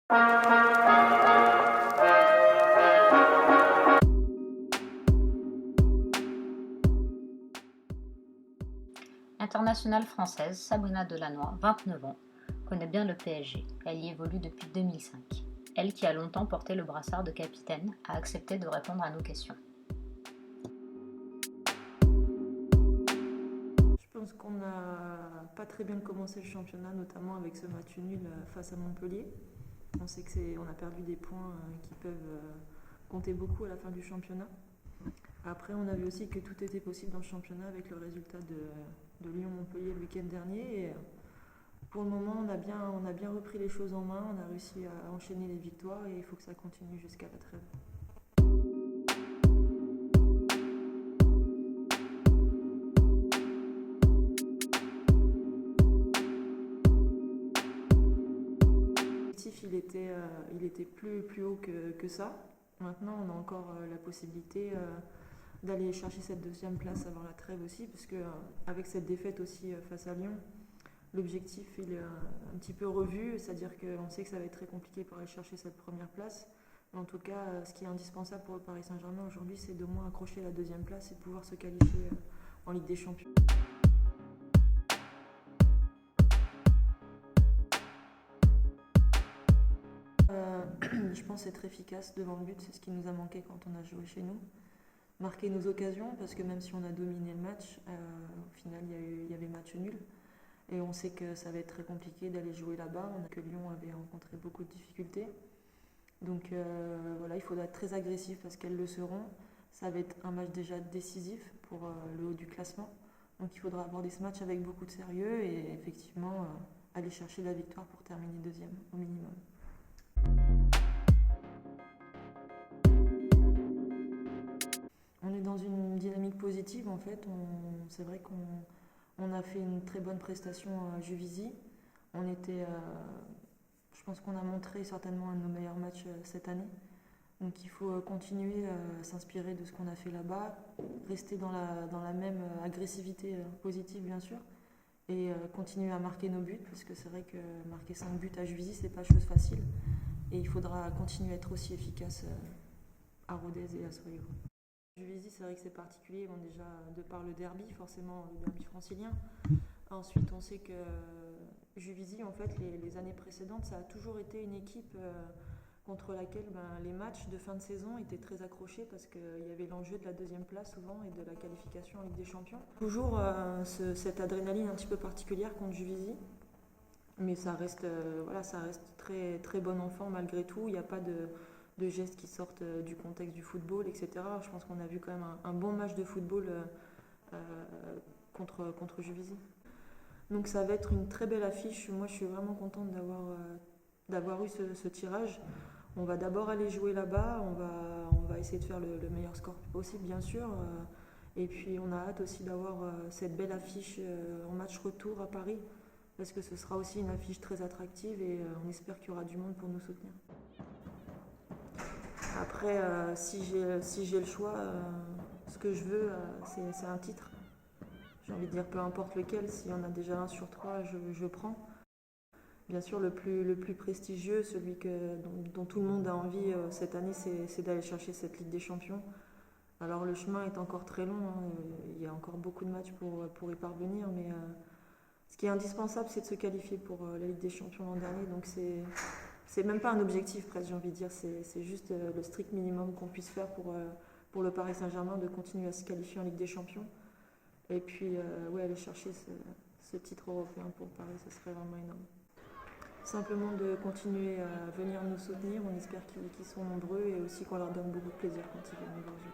Internationale française, Sabrina Delannoy, 29 ans, connaît bien le PSG. Elle y évolue depuis 2005. Elle, qui a longtemps porté le brassard de capitaine, a accepté de répondre à nos questions. Je pense qu'on n'a pas très bien commencé le championnat, notamment avec ce match nul face à Montpellier. On sait qu'on a perdu des points qui peuvent compter beaucoup à la fin du championnat. Après, on a vu aussi que tout était possible dans le championnat avec le résultat de Lyon-Montpellier le week-end dernier. Et pour le moment, on a bien repris les choses en main, on a réussi à enchaîner les victoires et il faut que ça continue jusqu'à la trêve. L'objectif, il était plus haut que ça. Maintenant, on a encore la possibilité d'aller chercher cette deuxième place avant la trêve aussi, parce qu'avec cette défaite aussi face à Lyon, l'objectif il est un petit peu revu, c'est-à-dire qu'on sait que ça va être très compliqué pour aller chercher cette première place. Mais en tout cas, ce qui est indispensable pour le Paris Saint-Germain aujourd'hui, c'est d'au moins accrocher la deuxième place et pouvoir se qualifier en Ligue des Champions. Je pense être efficace devant le but, c'est ce qui nous a manqué quand on a joué chez nous. Marquer nos occasions, parce que même si on a dominé le match, au final il y avait match nul. Et on sait que ça va être très compliqué d'aller jouer là-bas. On a que Lyon avait rencontré beaucoup de difficultés. Donc voilà, il faudra être très agressif parce qu'elles le seront. Ça va être un match déjà décisif pour le haut du classement. Donc il faudra aborder ce match avec beaucoup de sérieux et effectivement aller chercher la victoire pour terminer deuxième au minimum. On est dans une dynamique positive en fait. C'est vrai qu'on a fait une très bonne prestation à Juvisy. Je pense qu'on a montré certainement un de nos meilleurs matchs cette année. Donc il faut continuer à s'inspirer de ce qu'on a fait là-bas, rester dans la même agressivité positive bien sûr, et continuer à marquer nos buts, parce que c'est vrai que marquer 5 buts à Juvisy, c'est pas chose facile. Et il faudra continuer à être aussi efficace à Rodez et à Soyo. Juvisy, c'est vrai que c'est particulier, bon, déjà de par le derby, forcément le derby francilien. Ensuite, on sait que Juvisy, en fait, les années précédentes, ça a toujours été une équipe contre laquelle les matchs de fin de saison étaient très accrochés parce qu'il y avait l'enjeu de la deuxième place souvent et de la qualification en Ligue des Champions. Toujours cette adrénaline un petit peu particulière contre Juvisy, mais ça reste très, très bon enfant malgré tout. Il n'y a pas de gestes qui sortent du contexte du football, etc. Je pense qu'on a vu quand même un bon match de football contre Juvisy. Donc ça va être une très belle affiche. Moi, je suis vraiment contente d'avoir eu ce tirage. On va d'abord aller jouer là-bas. On va essayer de faire le meilleur score possible, bien sûr. Et puis, on a hâte aussi d'avoir cette belle affiche en match retour à Paris, parce que ce sera aussi une affiche très attractive et on espère qu'il y aura du monde pour nous soutenir. Après, si j'ai le choix, ce que je veux, c'est un titre. J'ai envie de dire peu importe lequel, s'il y en a déjà un sur trois, je prends. Bien sûr, le plus prestigieux, celui dont tout le monde a envie cette année, c'est d'aller chercher cette Ligue des Champions. Alors le chemin est encore très long, hein, il y a encore beaucoup de matchs pour y parvenir, mais ce qui est indispensable, c'est de se qualifier pour la Ligue des Champions l'an dernier. Donc c'est même pas un objectif presque, j'ai envie de dire, c'est juste le strict minimum qu'on puisse faire pour le Paris Saint-Germain de continuer à se qualifier en Ligue des Champions. Et puis, aller chercher ce titre européen pour Paris, ce serait vraiment énorme. Simplement de continuer à venir nous soutenir, on espère qu'ils sont nombreux et aussi qu'on leur donne beaucoup de plaisir quand ils viennent nous voir jouer.